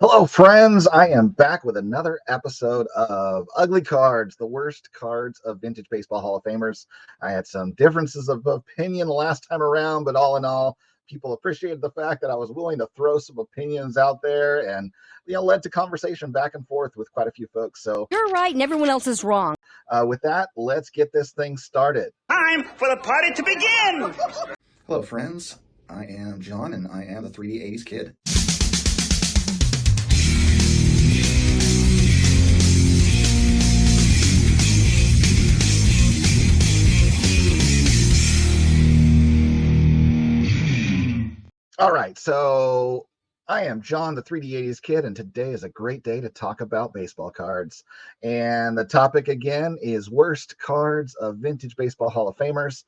Hello, friends. I am back with another episode of Ugly Cards, the worst cards of vintage baseball Hall of Famers. I had some differences of opinion last time around, but all in all, people appreciated the fact that I was willing to throw some opinions out there and, led to conversation back and forth with quite a few folks. So You're right and everyone else is wrong. with that, let's get this thing started. Time for the party to begin! Hello, friends. I am John, and I am the 3D 80s kid. All right, so I am John, the 3D 80s kid, and today is a great day to talk about baseball cards. And the topic again is worst cards of vintage baseball Hall of Famers.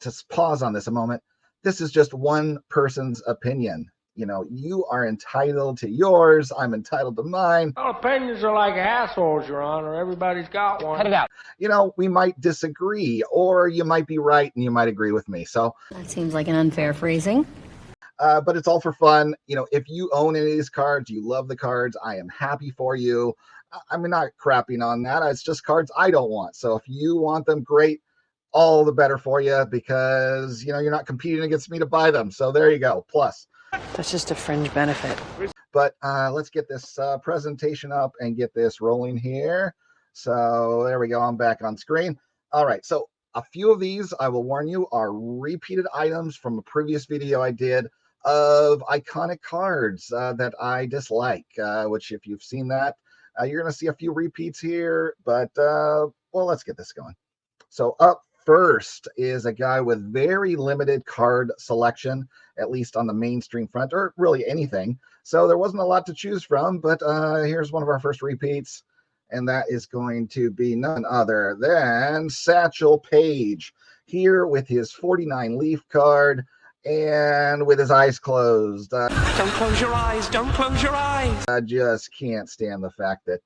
Just pause on this a moment. This is just one person's opinion. You are entitled to yours. I'm entitled to mine. Well, opinions are like assholes, Your Honor. Everybody's got one. Cut it out. We might disagree, or you might be right and you might agree with me. So That seems like an unfair phrasing. but it's all for fun. If you own any of these cards, you love the cards, I am happy for you. I'm not crapping on that. It's just cards I don't want. So if you want them, great. All the better for you, because you're not competing against me to buy them. So there you go. Plus, that's just a fringe benefit. But let's get this presentation up and get this rolling here. So there we go. I'm back on screen. All right. So a few of these, I will warn you, are repeated items from a previous video I did of iconic cards that I dislike, which if you've seen that, you're going to see a few repeats here. But, well, let's get this going. So up first is a guy with very limited card selection, at least on the mainstream front, or really anything. So there wasn't a lot to choose from, but here's one of our first repeats, and that is going to be none other than Satchel Paige, here with his 49 leaf card and with his eyes closed. Don't close your eyes. Don't close your eyes. I just can't stand the fact that,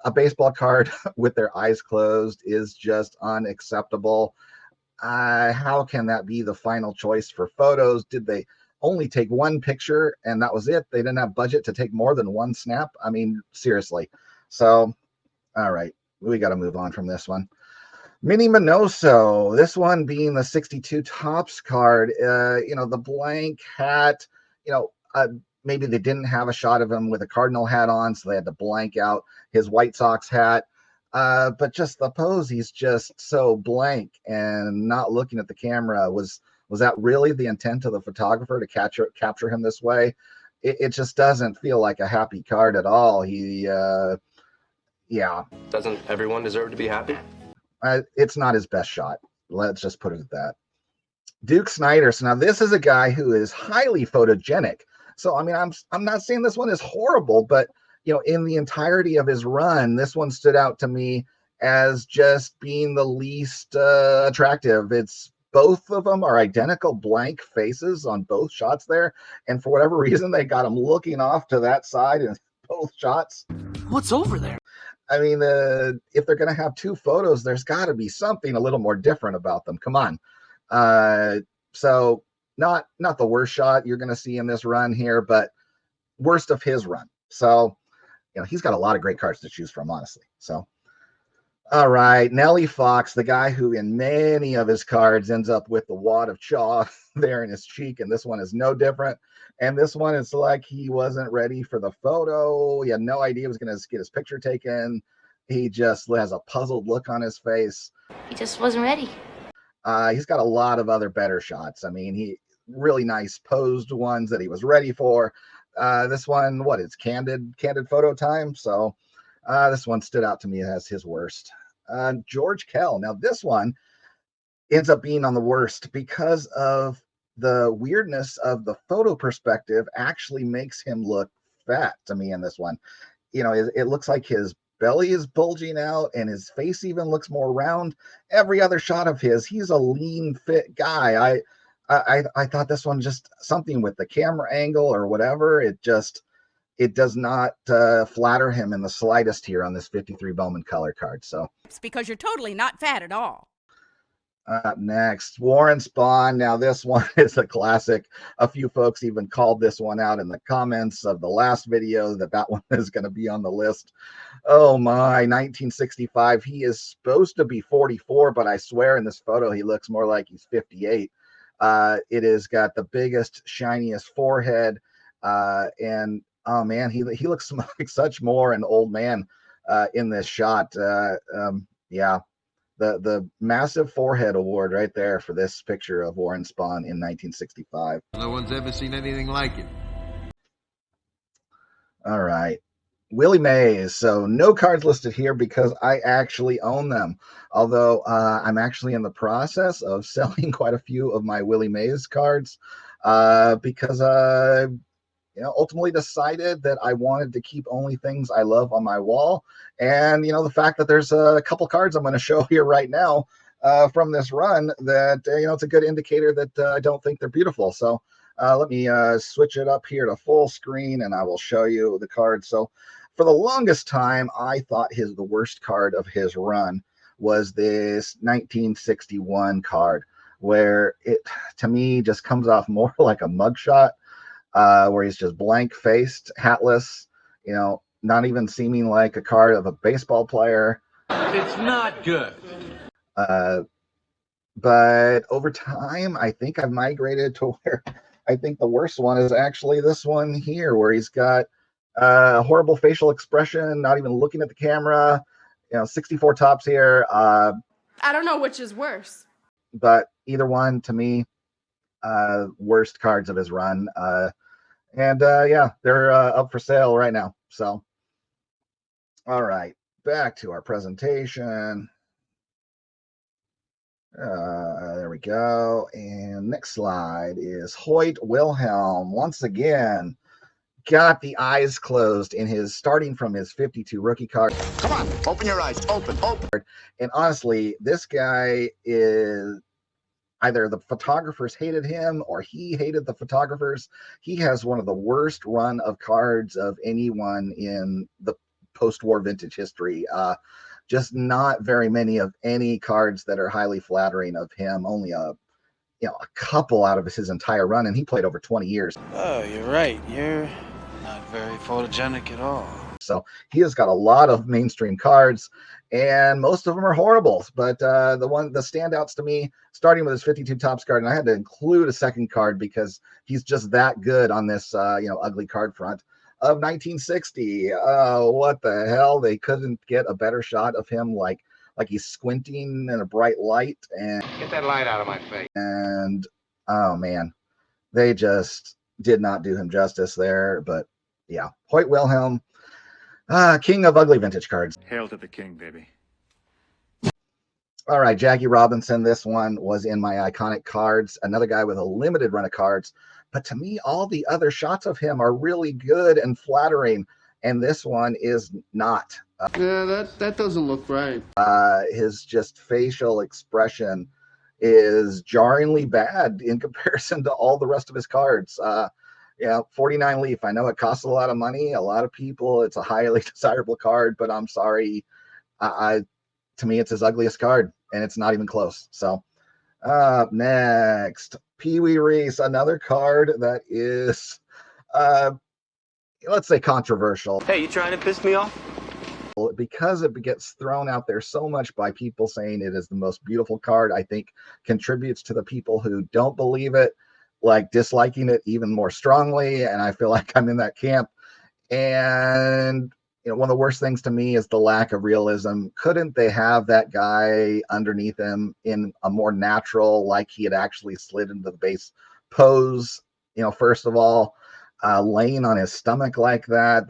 a baseball card with their eyes closed is just unacceptable. How can that be the final choice for photos? Did they only take one picture and that was it? They didn't have budget to take more than one snap? I mean, seriously. So, all right, we got to move on from this one. Minnie Minoso, this one being the 62 Topps card, the blank hat, maybe they didn't have a shot of him with a Cardinal hat on, so they had to blank out his White Sox hat. But just the pose, he's just so blank and not looking at the camera. Was that really the intent of the photographer to capture him this way? It just doesn't feel like a happy card at all. Yeah. Doesn't everyone deserve to be happy? It's not his best shot. Let's just put it at that. Duke Snider. So now this is a guy who is highly photogenic. So, I mean, I'm not saying this one is horrible, but, in the entirety of his run, this one stood out to me as just being the least attractive. It's both of them are identical blank faces on both shots there. And for whatever reason, they got him looking off to that side in both shots. What's over there? I mean, if they're going to have two photos, there's got to be something a little more different about them. Come on. So not the worst shot you're going to see in this run here, but worst of his run. So, he's got a lot of great cards to choose from, honestly. So, all right, Nellie Fox, the guy who in many of his cards ends up with the wad of chalk there in his cheek, and this one is no different. And this one is like he wasn't ready for the photo. He had no idea he was going to get his picture taken. He just has a puzzled look on his face. He just wasn't ready. He's got a lot of other better shots. I mean, he really nice posed ones that he was ready for. This one, it's candid photo time. So this one stood out to me as his worst. George Kell. Now this one ends up being on the worst because of the weirdness of the photo perspective actually makes him look fat to me in this one. It looks like his belly is bulging out and his face even looks more round. Every other shot of his, he's a lean, fit guy. I thought this one just something with the camera angle or whatever. It does not flatter him in the slightest here on this 53 Bowman color card. So It's because you're totally not fat at all. Up next, Warren Spahn. Now, this one is a classic. A few folks even called this one out in the comments of the last video that one is going to be on the list. Oh my, 1965. He is supposed to be 44, but I swear in this photo he looks more like he's 58. It has got the biggest, shiniest forehead, and oh man, he looks like such more an old man in this shot. Yeah. The massive forehead award right there for this picture of Warren Spahn in 1965. No one's ever seen anything like it. All right. Willie Mays. So no cards listed here because I actually own them. Although I'm actually in the process of selling quite a few of my Willie Mays cards because ultimately decided that I wanted to keep only things I love on my wall. And, the fact that there's a couple cards I'm going to show here right now from this run that, it's a good indicator that I don't think they're beautiful. So let me switch it up here to full screen and I will show you the cards. So for the longest time, I thought the worst card of his run was this 1961 card, where it, to me, just comes off more like a mugshot. Where he's just blank-faced, hatless, not even seeming like a card of a baseball player. It's not good. But over time, I think I've migrated to where I think the worst one is actually this one here, where he's got a horrible facial expression, not even looking at the camera. 64 tops here. I don't know which is worse. But either one, to me, worst cards of his run. And yeah, they're up for sale right now. So, all right, back to our presentation. There we go. And next slide is Hoyt Wilhelm. Once again, got the eyes closed starting from his 52 rookie card. Come on, open your eyes. Open. And honestly, this guy is either the photographers hated him or he hated the photographers. He has one of the worst run of cards of anyone in the post-war vintage history. Just not very many of any cards that are highly flattering of him. Only a couple out of his entire run, and he played over 20 years. Oh, you're right. You're not very photogenic at all. So he has got a lot of mainstream cards, and most of them are horribles. But the standouts to me, starting with his 52 tops card, and I had to include a second card because he's just that good on this ugly card front of 1960. What the hell? They couldn't get a better shot of him, like he's squinting in a bright light, and Get that light out of my face. And oh man, they just did not do him justice there. But yeah, Hoyt Wilhelm. King of ugly vintage cards. Hail to the king, baby. All right, Jackie Robinson. This one was in my iconic cards. Another guy with a limited run of cards. But to me, all the other shots of him are really good and flattering. And this one is not. Yeah, that doesn't look right. His just facial expression is jarringly bad in comparison to all the rest of his cards. 49 Leaf. I know it costs a lot of money. A lot of people, it's a highly desirable card, but I'm sorry. To me, it's his ugliest card, and it's not even close. So, next, Pee Wee Reese, another card that is, let's say, controversial. Hey, you trying to piss me off? Because it gets thrown out there so much by people saying it is the most beautiful card, I think contributes to the people who don't believe it, like disliking it even more strongly. And I feel like I'm in that camp. And one of the worst things to me is the lack of realism. Couldn't they have that guy underneath him in a more natural, like he had actually slid into the base pose? First of all, laying on his stomach like that,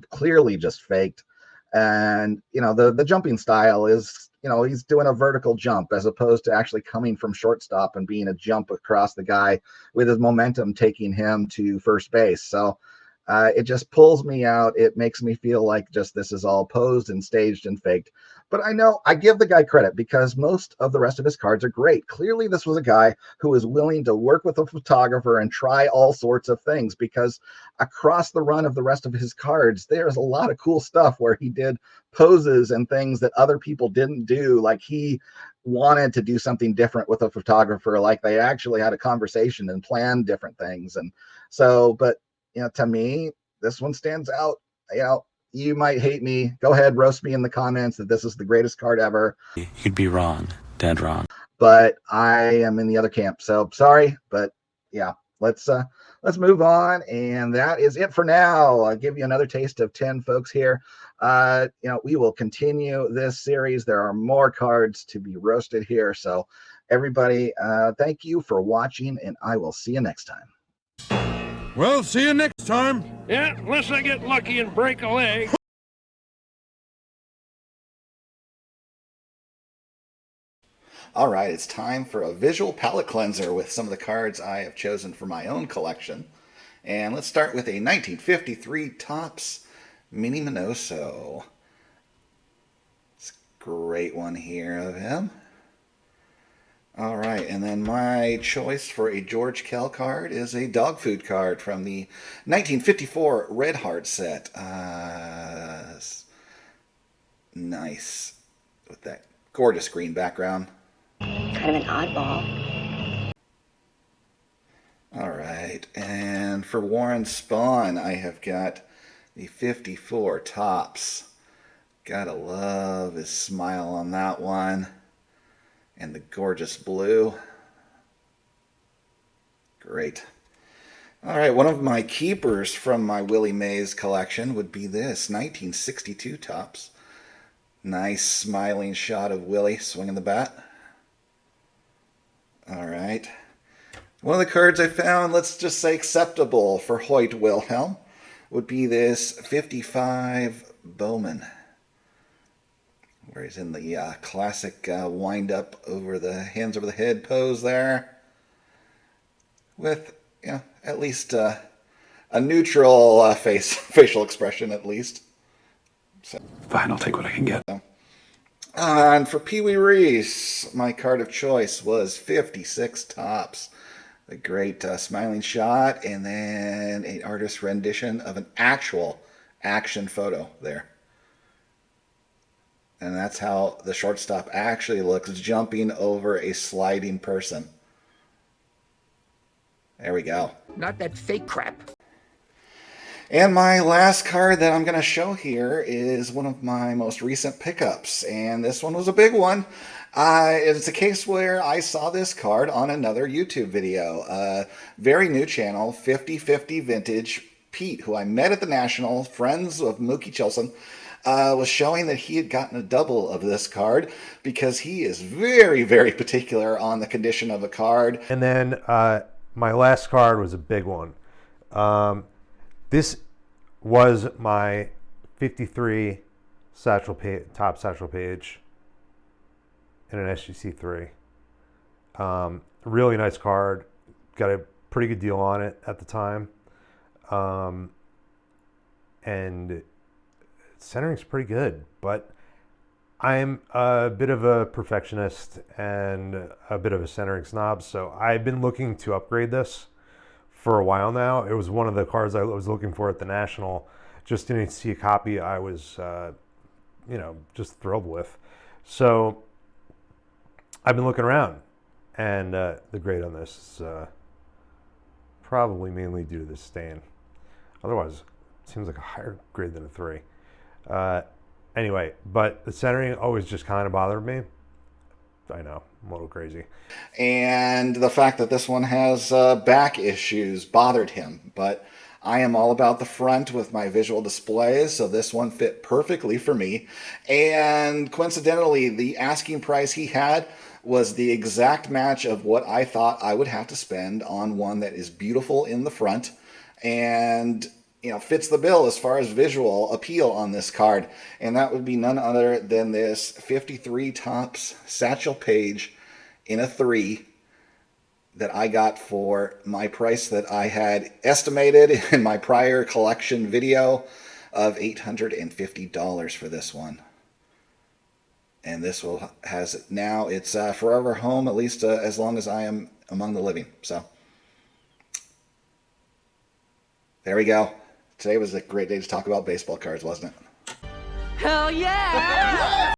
clearly just faked. And the jumping style is, he's doing a vertical jump as opposed to actually coming from shortstop and being a jump across the guy with his momentum taking him to first base. So it just pulls me out. It makes me feel like just this is all posed and staged and faked. But I know I give the guy credit because most of the rest of his cards are great. Clearly, this was a guy who was willing to work with a photographer and try all sorts of things, because across the run of the rest of his cards, there's a lot of cool stuff where he did poses and things that other people didn't do. Like, he wanted to do something different with a photographer, like they actually had a conversation and planned different things. And so, but to me, this one stands out. You might hate me. Go ahead, roast me in the comments that this is the greatest card ever. You'd be wrong, dead wrong. But I am in the other camp, so sorry. But yeah, let's move on, and that is it for now. I'll give you another taste of 10, folks. Here, we will continue this series. There are more cards to be roasted here, so everybody, thank you for watching, and I will see you next time. Well, see you next time. Yeah, unless I get lucky and break a leg. All right, it's time for a visual palette cleanser with some of the cards I have chosen for my own collection. And let's start with a 1953 Topps Mini Minoso. It's a great one here of him. All right, and then my choice for a George Kell card is a dog food card from the 1954 Red Heart set. Nice, with that gorgeous green background. Kind of an oddball. All right, and for Warren Spahn, I have got the 54 Topps. Gotta love his smile on that one. And the gorgeous blue. Great. All right, one of my keepers from my Willie Mays collection would be this 1962 Topps. Nice smiling shot of Willie swinging the bat. All right. One of the cards I found, let's just say acceptable for Hoyt Wilhelm, would be this 55 Bowman, where he's in the classic wind up over the hands over the head pose there, with at least a neutral facial expression at least. So, Fine, I'll take what I can get. And for Pee Wee Reese, my card of choice was 56 Topps. A great smiling shot, and then an artist's rendition of an actual action photo there. And that's how the shortstop actually looks, jumping over a sliding person. There we go. Not that fake crap. And my last card that I'm going to show here is one of my most recent pickups. And this one was a big one. It's a case where I saw this card on another YouTube video. Very new channel, 50/50 Vintage. Pete, who I met at the National, friends of Mookie Chilson, was showing that he had gotten a double of this card because he is very, very particular on the condition of a card. And then my last card was a big one. This was my 53 top satchel page in an SGC3. Really nice card. Got a pretty good deal on it at the time. And centering's pretty good, but I'm a bit of a perfectionist and a bit of a centering snob, so I've been looking to upgrade this for a while now. It was one of the cards I was looking for at the National. Just didn't see a copy I was, just thrilled with. So I've been looking around, and the grade on this is probably mainly due to the stain. Otherwise, it seems like a higher grade than a 3. Anyway, but the centering always just kind of bothered me. I know, I'm a little crazy. And the fact that this one has back issues bothered him. But I am all about the front with my visual displays, so this one fit perfectly for me. And coincidentally, the asking price he had was the exact match of what I thought I would have to spend on one that is beautiful in the front and fits the bill as far as visual appeal on this card. And that would be none other than this 53 Topps Satchel Paige in a 3 that I got for my price that I had estimated in my prior collection video of $850 for this one. and this will has it now. It's forever home, at least as long as I am among the living. So there we go. Today was a great day to talk about baseball cards, wasn't it? Hell yeah!